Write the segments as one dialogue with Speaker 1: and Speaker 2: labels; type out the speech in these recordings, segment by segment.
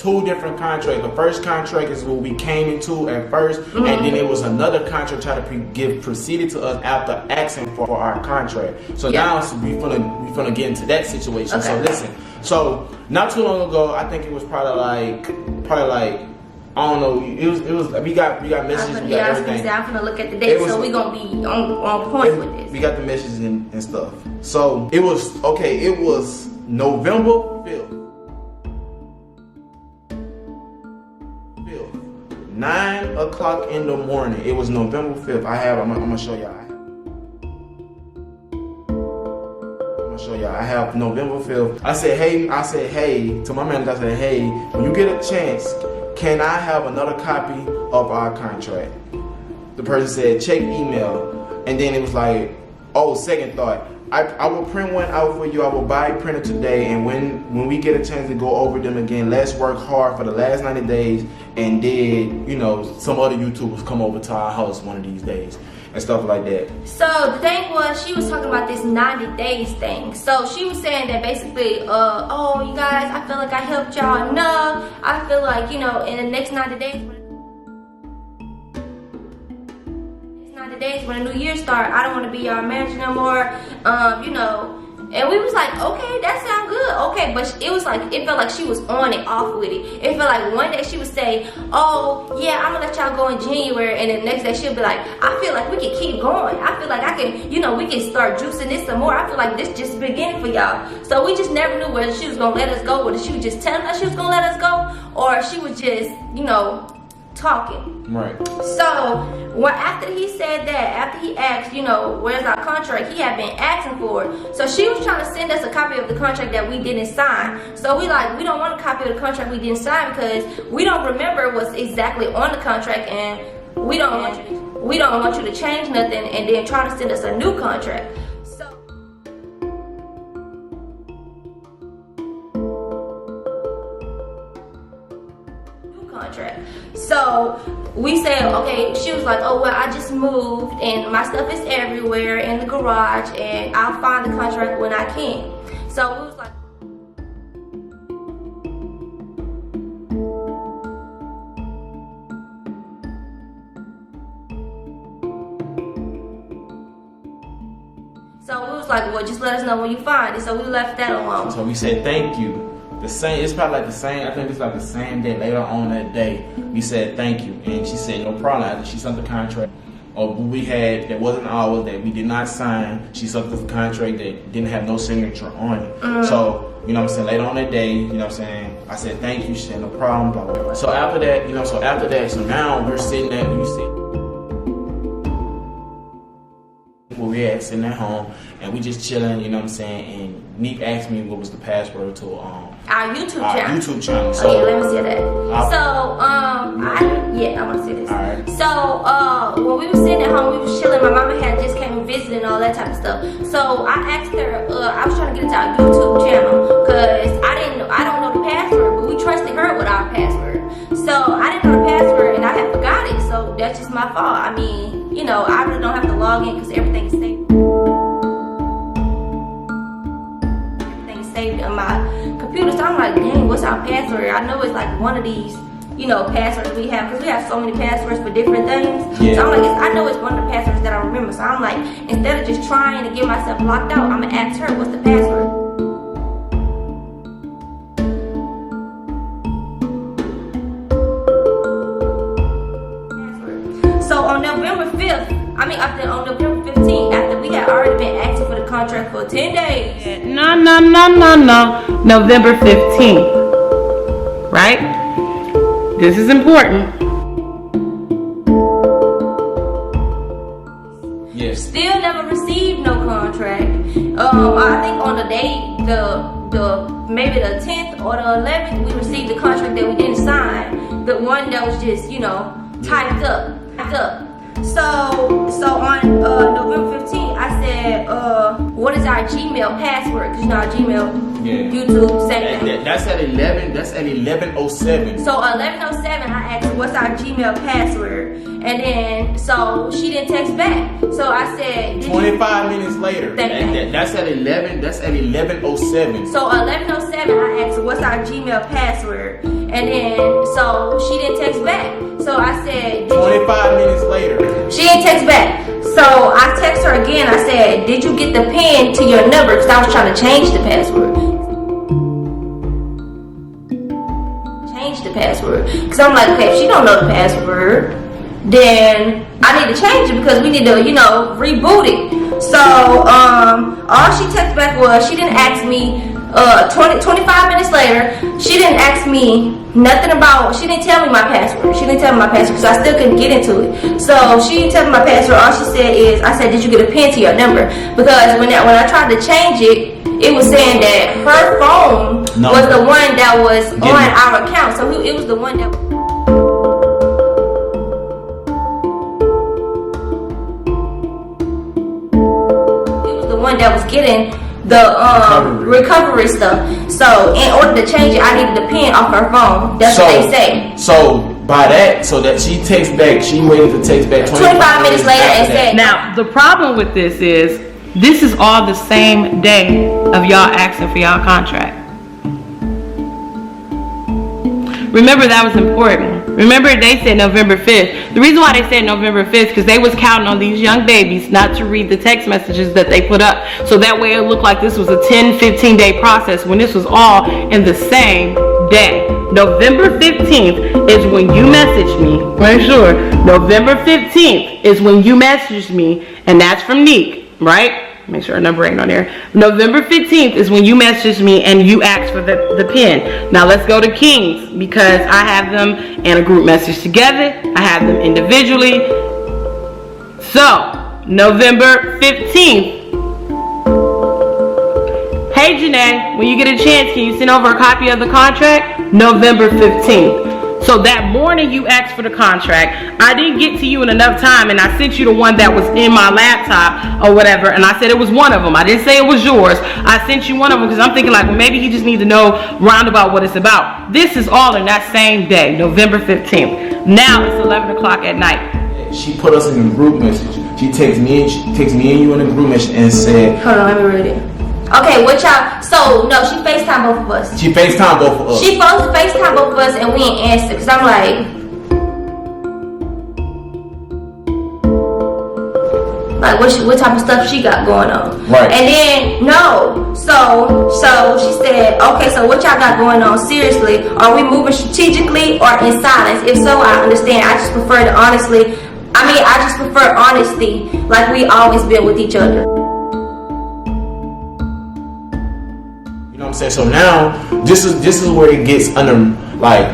Speaker 1: two different contracts. The first contract is what we came into at first, and then it was another contract trying to proceeded to us after asking for our contract. So now we finna get into that situation. So listen, so not too long ago, I think it was probably like I don't know. It was. We got messages. We got everything.
Speaker 2: I'm gonna look at the date, so we gonna be on point with this.
Speaker 1: We got the messages and stuff. So it was okay. It was November 5th. 9 o'clock in the morning. It was November 5th. I'm gonna show y'all. I have November 5th. I said hey to my manager. I said, hey, when you get a chance, can I have another copy of our contract? The person said, check email. And then it was like, oh, second thought. I will print one out for you. I will buy a printer today, and when we get a chance to go over them again, let's work hard for the last 90 days. And then, you know, some other YouTubers come over to our house one of these days and stuff like that.
Speaker 2: So the thing was, she was talking about this 90 days thing. So she was saying that basically, oh, you guys, I feel like I helped y'all enough. I feel like, you know, in the next 90 days, when the new year start, I don't want to be y'all manager no more, you know. And we was like, okay, that sounds good, okay. But it was like, it felt like she was on and off with it. It felt like one day she would say, oh yeah, I'm gonna let y'all go in January, and then the next day she'll be like, I feel like we can keep going. I feel like I can, you know, we can start juicing this some more. I feel like this just beginning for y'all. So we just never knew whether she was gonna let us go, whether she was just telling us she was gonna let us go, or she was just, you know, talking.
Speaker 1: Right.
Speaker 2: So after he said that, after he asked, you know, where's our contract, he had been asking for it. So she was trying to send us a copy of the contract that we didn't sign. So we don't want a copy of the contract we didn't sign, because we don't remember what's exactly on the contract, and we don't want you to change nothing and then try to send us a new contract. So we said, okay, she was like, oh well, I just moved and my stuff is everywhere in the garage, and I'll find the contract when I can. So we was like, well, just let us know when you find it. So we left that alone.
Speaker 1: So we said thank you. It's probably like the same, I think it's like the same day, later on that day, we said thank you. And she said no problem. After she sent the contract, or we had, that wasn't ours, that we did not sign. She sent the contract that didn't have no signature on it. So, you know what I'm saying, later on that day, you know what I'm saying, I said thank you. She said no problem, blah, blah, blah. So after that, you know, so now we're sitting there, where we at, sitting at home, and we just chilling, you know what I'm saying, and NIque asked me what was the password to
Speaker 2: our YouTube channel.
Speaker 1: So,
Speaker 2: okay, let me see that. I want to see this.
Speaker 1: Alright.
Speaker 2: So when we were sitting at home, we was chilling. My mama had just came and visited and all that type of stuff. So I asked her, I was trying to get into our YouTube channel, because I don't know the password, but we trusted her with our password. So I didn't know the password, and I had forgot it. So that's just my fault. I mean, you know, I really don't have to log in because everything is saved. On my computer, so I'm like, dang, what's our password? I know it's like one of these, you know, passwords we have, because we have so many passwords for different things. Yeah. So I'm like, I know it's one of the passwords that I remember. So I'm like, instead of just trying to get myself locked out, I'm gonna ask her what's the password. So on November 15th, after we had already been asking for the contract for 10 days.
Speaker 3: No. November 15th. Right? This is important.
Speaker 1: Yes.
Speaker 2: Still never received no contract. I think on the day, maybe the 10th or the 11th, we received the contract that we didn't sign. The one that was just, you know, typed up. So on November 15th, I said, what is our Gmail password? Because you know our Gmail, YouTube, same thing.
Speaker 1: That's at 11. That's at 11:07.
Speaker 2: So 11:07, I asked, what's our Gmail password? And then, so she didn't text back. So I said,
Speaker 1: 25 minutes later.
Speaker 2: That's
Speaker 1: at 11. That's at 11:07.
Speaker 2: So 11:07, I asked her, what's our Gmail password? And then, so she didn't text back. So I said,
Speaker 1: 25 minutes later.
Speaker 2: She didn't text back. So I text her again. I said, did you get the pin to your number? Because I was trying to change the password. Because I'm like, okay, if she don't know the password, then I need to change it because we need to, reboot it. So all she texted back was she didn't ask me 25 minutes later, she didn't ask me nothing about, she didn't tell me my password. She didn't tell me my password because I still couldn't get into it. So she didn't tell me my password. All she said is, I said, did you get a pin to your number? Because when I tried to change it, it was saying that her phone was the one that was on our account. So it was the one that was getting the recovery stuff. So in order to change it, I needed the pin off her phone. That's what they say.
Speaker 1: So by that, so that she texts back, she waited to text back
Speaker 2: 25 minutes later and said.
Speaker 3: Now the problem with this is, this is all the same day of y'all asking for y'all contract. Remember, that was important. Remember, they said November 5th. The reason why they said November 5th, because they was counting on these young babies not to read the text messages that they put up. So that way it looked like this was a 10, 15 day process when this was all in the same day. November 15th is when you messaged me. Make sure. November 15th is when you messaged me, and that's from NIque, right? Make sure our number ain't on there. November 15th is when you messaged me and you asked for the pin. Now let's go to Kings, because I have them in a group message together. I have them individually. So, November 15th. Hey Janay, when you get a chance, can you send over a copy of the contract? November 15th. So that morning you asked for the contract. I didn't get to you in enough time, and I sent you the one that was in my laptop or whatever, and I said it was one of them. I didn't say it was yours. I sent you one of them because I'm thinking like, well, maybe you just need to know roundabout what it's about. This is all in that same day, November 15th. Now it's 11 o'clock at night.
Speaker 1: She put us in a group message. She texted me and you in a group message and said,
Speaker 2: hold on, let me read it. Okay, what y'all? So no, she FaceTime both of us.
Speaker 1: She FaceTime both of us.
Speaker 2: She supposed to FaceTime both of us, and we ain't answer. Cause I'm like what type of stuff she got going on?
Speaker 1: Right.
Speaker 2: And then no, so she said, okay, so what y'all got going on? Seriously, are we moving strategically or in silence? If so, I understand. I just prefer to honestly. I just prefer honesty, like we always been with each other.
Speaker 1: So now this is where it gets under like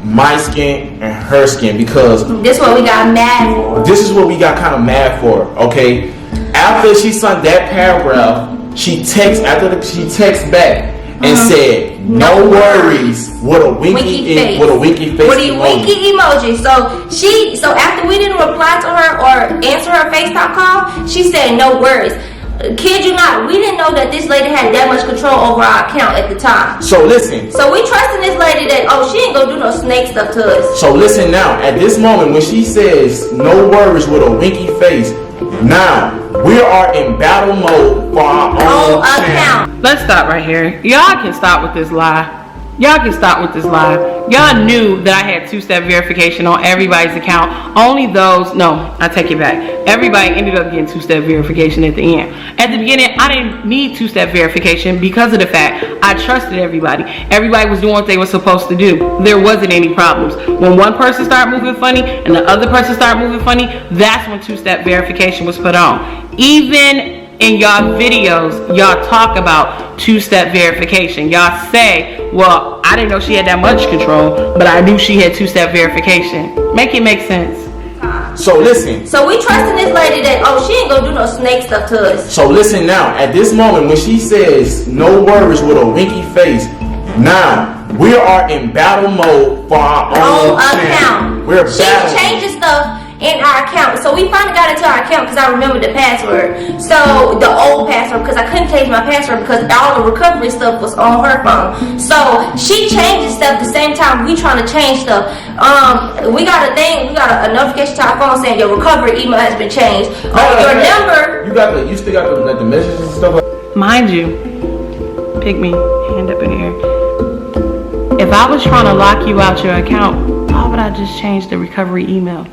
Speaker 1: my skin and her skin, because
Speaker 2: this is what we got mad for.
Speaker 1: This is what we got kind of mad for. Okay, after she sent that paragraph, she texts back and said no worries with a winky face. With a winky
Speaker 2: emoji. So after we didn't reply to her or answer her FaceTime call, she said no worries. Kid you not, we didn't know that this lady had that much control over our account at the time.
Speaker 1: So listen.
Speaker 2: So we trusting this lady that, she ain't gonna do no snake stuff to us.
Speaker 1: So listen now, at this moment when she says no worries with a winky face, now we are in battle mode for our own account.
Speaker 3: Let's stop right here. Y'all can stop with this lie. Y'all knew that I had two-step verification on everybody's account. Only those, no, I take it back. Everybody ended up getting two-step verification at the end. At the beginning, I didn't need two-step verification because of the fact I trusted everybody. Everybody was doing what they were supposed to do. There wasn't any problems. When one person started moving funny and the other person started moving funny, that's when two-step verification was put on. Even in y'all videos, y'all talk about two-step verification. Y'all say, well, I didn't know she had that much control, but I knew she had two-step verification. Make it make sense.
Speaker 1: So listen.
Speaker 2: So we trusting this lady that, she ain't gonna do no snake stuff to us.
Speaker 1: So listen now, at this moment when she says no worries with a winky face, now we are in battle mode for our own account. We're battling.
Speaker 2: She's changing stuff in our account. So we finally got into our account because I remembered the password. So the old password, because I couldn't change my password because all the recovery stuff was on her phone. So she changed stuff the same time we trying to change stuff. We got a notification to our phone saying your recovery email has been changed. Your number.
Speaker 1: You still got the messages and stuff.
Speaker 3: Mind you, pick me, hand up in here. If I was trying to lock you out your account, why would I just change the recovery email?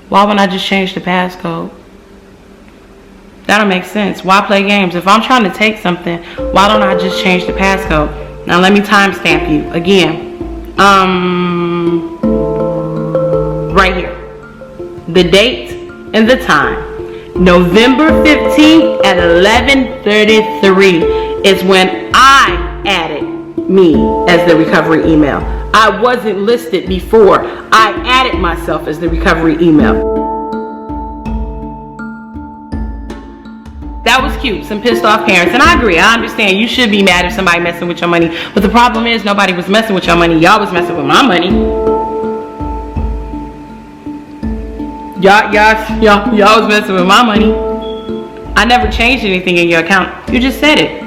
Speaker 3: Why wouldn't I just change the passcode? That don't make sense. Why play games? If I'm trying to take something, why don't I just change the passcode? Now let me timestamp you again. Right here. The date and the time. November 15th at 11:33 is when I added me as the recovery email. I wasn't listed before. I added myself as the recovery email. That was cute. Some pissed off parents. And I agree. I understand. You should be mad if somebody messing with your money. But the problem is nobody was messing with your money. Y'all was messing with my money. Y'all was messing with my money. I never changed anything in your account. You just said it.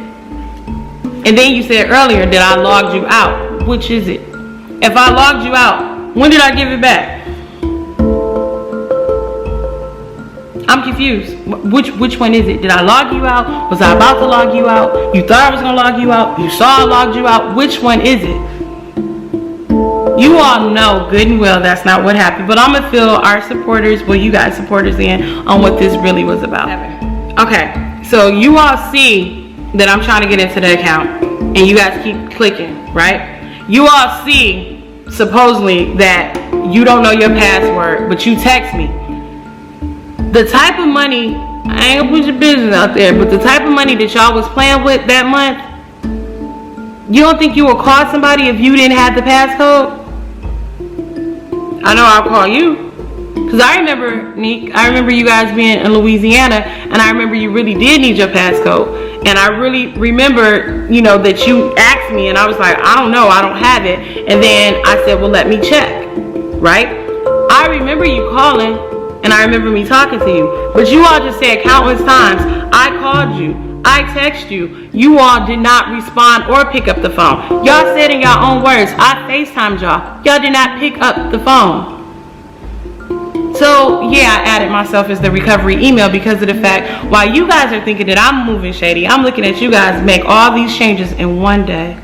Speaker 3: And then you said earlier that I logged you out. Which is it? If I logged you out, when did I give it back? I'm confused. Which one is it? Did I log you out? Was I about to log you out? You thought I was gonna log you out? You saw I logged you out? Which one is it? You all know good and well that's not what happened, but I'm gonna fill our supporters, well, you guys supporters in on what this really was about. Okay, so you all see that I'm trying to get into the account and you guys keep clicking, right? You all see supposedly that you don't know your password, but you text me. The type of money, I ain't gonna put your business out there, but the type of money that y'all was playing with that month, you don't think you would call somebody if you didn't have the passcode? I know I'll call you. Because I remember, NIque, I remember you guys being in Louisiana, and I remember you really did need your passcode. And I really remember, you know, that you asked me, and I was like, I don't know, I don't have it. And then I said, well, let me check, right? I remember you calling, and I remember me talking to you. But you all just said countless times, I called you, I texted you. You all did not respond or pick up the phone. Y'all said in your own words, I FaceTimed y'all. Y'all did not pick up the phone. So yeah, I added myself as the recovery email because of the fact while you guys are thinking that I'm moving shady, I'm looking at you guys make all these changes in one day.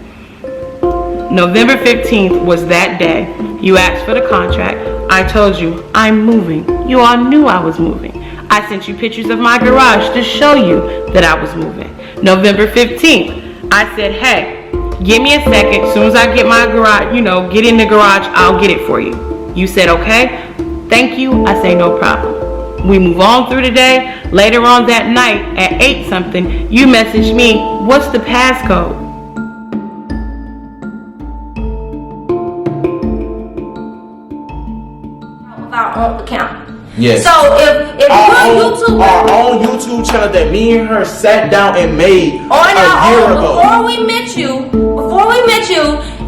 Speaker 3: November 15th was that day. You asked for the contract. I told you I'm moving. You all knew I was moving. I sent you pictures of my garage to show you that I was moving. November 15th, I said, hey, give me a second. As soon as I get my garage, you know, get in the garage, I'll get it for you. You said, okay. Thank you. I say no problem. We move on through the day. Later on that night at 8 something, you message me, what's the passcode?
Speaker 2: Of our own account.
Speaker 1: Yes.
Speaker 2: So if
Speaker 1: our own YouTube channel that me and her sat down and made a year ago.
Speaker 2: Before we met you,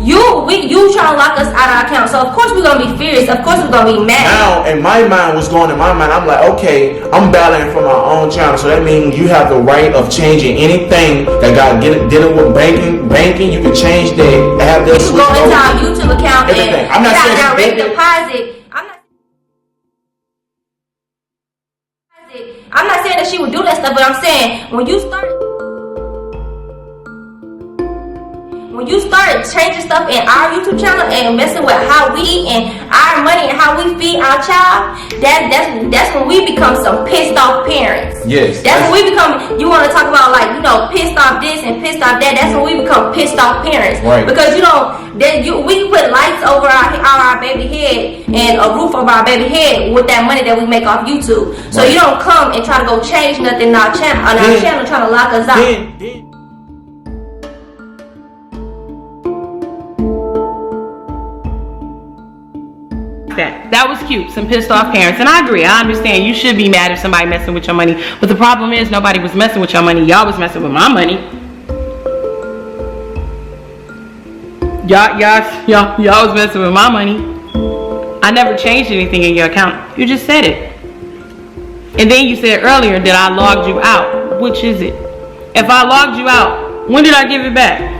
Speaker 2: you trying to lock us out of our account. So of course we're gonna be furious. Of course we're gonna be mad.
Speaker 1: Now, in my mind, what's going in my mind, I'm like, okay, I'm battling for my own channel, so that means you have the right of changing anything that got dealing with banking. You can change that. Have that.
Speaker 2: You go into our YouTube account
Speaker 1: everything.
Speaker 2: and
Speaker 1: I'm not saying
Speaker 2: direct deposit. I'm not saying that she would do that stuff, but I'm saying when you start changing stuff in our YouTube channel and messing with how we eat and our money and how we feed our child, that's when we become some pissed off parents.
Speaker 1: Yes.
Speaker 2: That's when we become. You want to talk about, like, you know, pissed off this and pissed off that. That's when we become pissed off parents.
Speaker 1: Right.
Speaker 2: Because we can put lights over our baby head and a roof over our baby head with that money that we make off YouTube. So you don't come and try to go change nothing in our channel trying to lock us out.
Speaker 3: That was cute. Some pissed off parents. And I agree. I understand. You should be mad if somebody messing with your money. But the problem is nobody was messing with your money. Y'all was messing with my money. Y'all was messing with my money. I never changed anything in your account. You just said it. And then you said earlier that I logged you out. Which is it? If I logged you out, when did I give it back?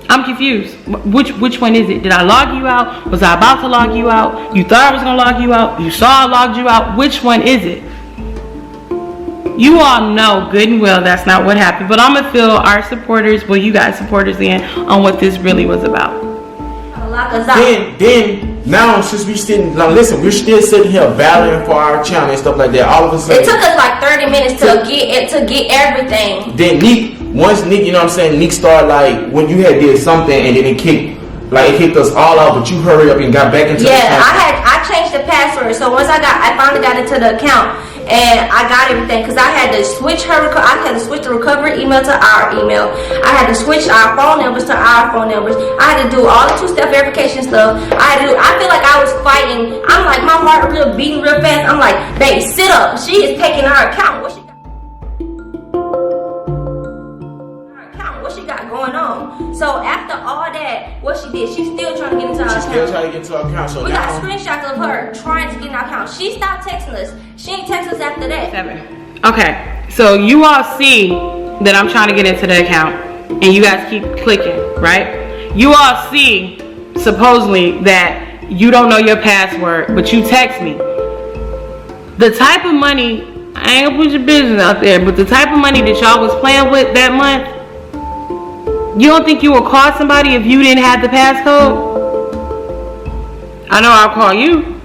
Speaker 3: I'm confused. Which one is it? Did I log you out? Was I about to log you out? You thought I was gonna log you out? You saw I logged you out? Which one is it? You all know good and well that's not what happened. But I'm gonna fill our supporters, well, you guys supporters in on what this really was about.
Speaker 2: Lock us out.
Speaker 1: Then now since we sitting, now listen, we're still sitting here battling for our channel and stuff like that. All of a sudden,
Speaker 2: It took us like 30 minutes to get everything.
Speaker 1: then once NIque, you know what I'm saying, NIque started like when you had did something and then it kicked us all out, but you hurry up and got back into the account.
Speaker 2: I changed the password. So once I finally got into the account and I got everything, because I had to switch the recovery email to our email. I had to switch our phone numbers to our phone numbers. I had to do all the two-step verification stuff. I feel like I was fighting. I'm like, my heart real beating real fast. I'm like, babe, sit up. She is taking our account. What she got going on? So after all that, what she did, she's still trying to get into our account.
Speaker 1: She's still trying to get into our account. So
Speaker 2: we
Speaker 1: now,
Speaker 2: got screenshots of her trying to get in our account. She stopped texting us. She ain't text us after that.
Speaker 3: 7. Okay, so you all see that I'm trying to get into the account and you guys keep clicking, right? You all see supposedly that you don't know your password, but you text me. The type of money, I ain't gonna put your business out there, but the type of money that y'all was playing with that month, you don't think you would call somebody if you didn't have the passcode? I know I'll call you.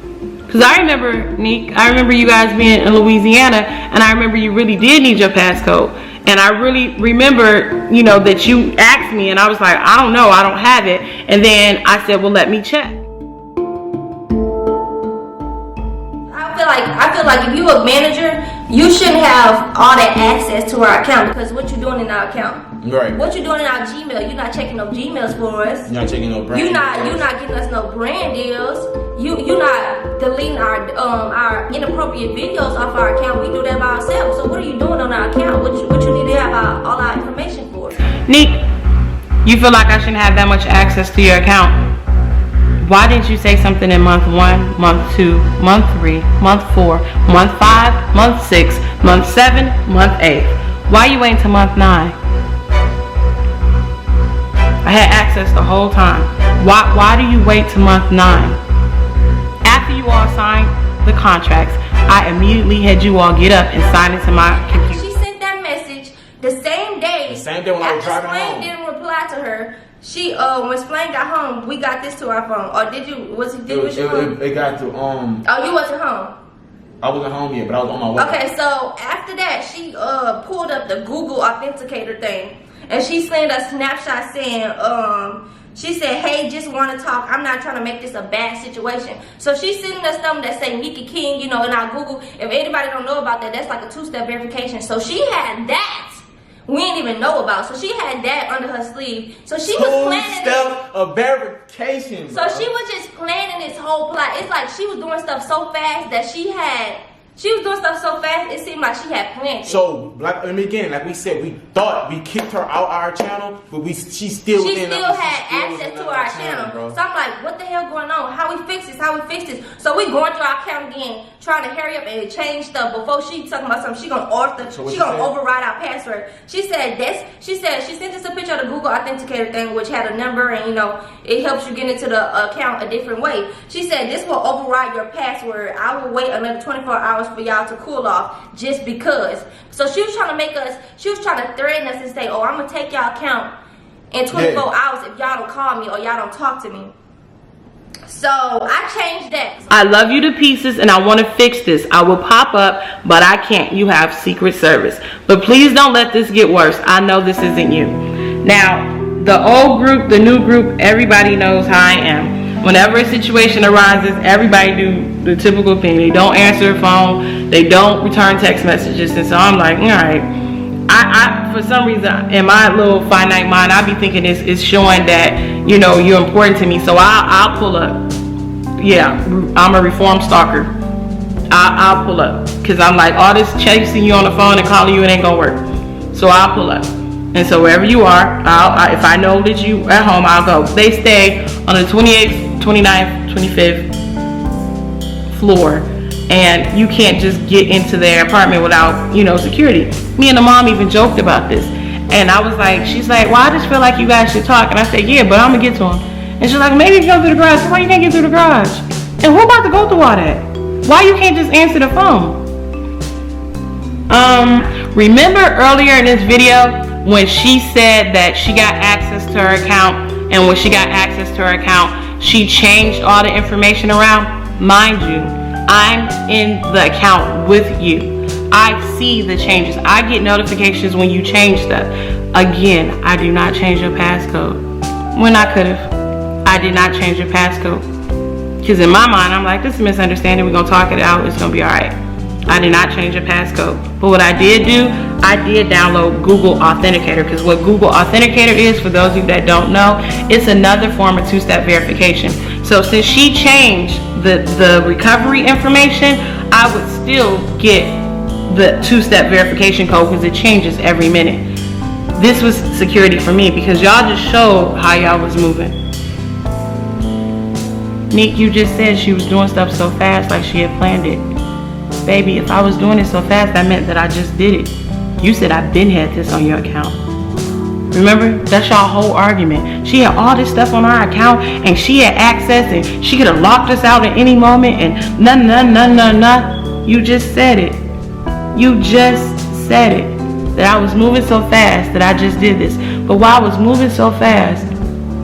Speaker 3: Because I remember, NIque, I remember you guys being in Louisiana, and I remember you really did need your passcode. And I really remember, you know, that you asked me, and I was like, I don't know, I don't have it. And then I said, well, let me check.
Speaker 2: I feel like if you a manager, you shouldn't have all that access to our account, because what you doing in our account?
Speaker 1: right?
Speaker 2: What you doing in our Gmail? You're not checking no Gmails for us.
Speaker 1: You're not checking no brand.
Speaker 2: You're not getting us no brand deals. You not deleting our inappropriate videos off our account. We do that by ourselves. So what are you doing on our account? What you need to have all our information for?
Speaker 3: NIque, you feel like I shouldn't have that much access to your account. Why didn't you say something in month 1, month 2, month 3, month 4, month 5, month 6, month 7, month 8? Why you waiting till month 9? I had access the whole time. Why do you wait till month 9? After you all signed the contracts, I immediately had you all get up and sign into my computer.
Speaker 2: She sent that message the same day.
Speaker 1: The same day when I was driving home.
Speaker 2: Splain didn't reply to her. She when Splain got home, we got this to our phone. Or did you?
Speaker 1: It got to
Speaker 2: Oh, you wasn't home.
Speaker 1: I wasn't home yet, but I was on my way.
Speaker 2: Okay, so after that, she pulled up the Google Authenticator thing, and she sent a snapshot saying, she said, hey, just want to talk. I'm not trying to make this a bad situation. So she's sending us something that say NIque King, you know, in our Google. If anybody don't know about that, that's like a 2-step verification. So she had that. We didn't even know about. So she had that under her sleeve. So she was planning this.
Speaker 1: 2-step of verification.
Speaker 2: So she was just planning this whole plot. It's like she was doing stuff so fast that she was doing stuff so fast, it seemed like she had planned it.
Speaker 1: So, like we said, we thought we kicked her out our channel, but she still
Speaker 2: had access to our channel.
Speaker 1: Bro.
Speaker 2: So I'm like, what the hell going on? How we fix this? So we going through our account again, trying to hurry up and change stuff before she talking about something. She gonna override our password. She said she sent us a picture of the Google Authenticator thing, which had a number, and you know, it helps you get into the account a different way. She said this will override your password. I will wait another 24 hours for y'all to cool off just because. So she was trying to threaten us and say, oh, I'm gonna take y'all account in 24 hours if y'all don't call me or y'all don't talk to me. So I changed that.
Speaker 3: I love you to pieces and I want to fix this. I will pop up, but I can't. You have Secret Service. But please don't let this get worse. I know this isn't you. Now, the old group, the new group, everybody knows how I am. Whenever a situation arises, everybody do the typical thing. They don't answer the phone. They don't return text messages. And so I'm like, all right. I for some reason, in my little finite mind, I be thinking it's showing that, you know, you're important to me. So I'll pull up. Yeah, I'm a reformed stalker. I'll pull up. Because I'm like, all this chasing you on the phone and calling you, it ain't going to work. So I'll pull up. And so wherever you are, if I know that you at home, I'll go. They stay on the 28th, 29th, 25th floor, and you can't just get into their apartment without, you know, security. Me and the mom even joked about this, and I was like, she's like, well, I just feel like you guys should talk. And I said, yeah, but I'm gonna get to him. And she's like, maybe you can go through the garage. Why you can't get through the garage? And we're about to go through all that. Why you can't just answer the phone? Remember earlier in this video when she said that she got access to her account, and when she got access to her account, she changed all the information around? Mind you, I'm in the account with you. I see the changes. I get notifications when you change stuff. Again, I do not change your passcode. When I could have. I did not change your passcode. Because in my mind, I'm like, this is a misunderstanding. We're going to talk it out. It's going to be all right. I did not change your passcode. But what I did do, I did download Google Authenticator. Because what Google Authenticator is, for those of you that don't know, it's another form of two-step verification. So since she changed the recovery information, I would still get the two-step verification code because it changes every minute. This was security for me because y'all just showed how y'all was moving. NIque, you just said she was doing stuff so fast like she had planned it. Baby, if I was doing it so fast, that meant that I just did it. You said I've been had this on your account. Remember? That's y'all whole argument. She had all this stuff on our account and she had access and she could have locked us out at any moment and none. You just said it. You just said it. That I was moving so fast that I just did this. But while I was moving so fast,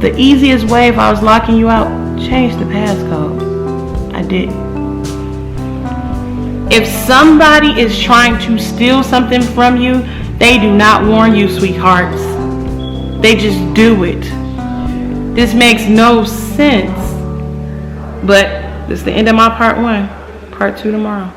Speaker 3: the easiest way if I was locking you out, change the passcode. I did. If somebody is trying to steal something from you, they do not warn you, sweethearts. They just do it. This makes no sense. But this is the end of my part 1. Part 2 tomorrow.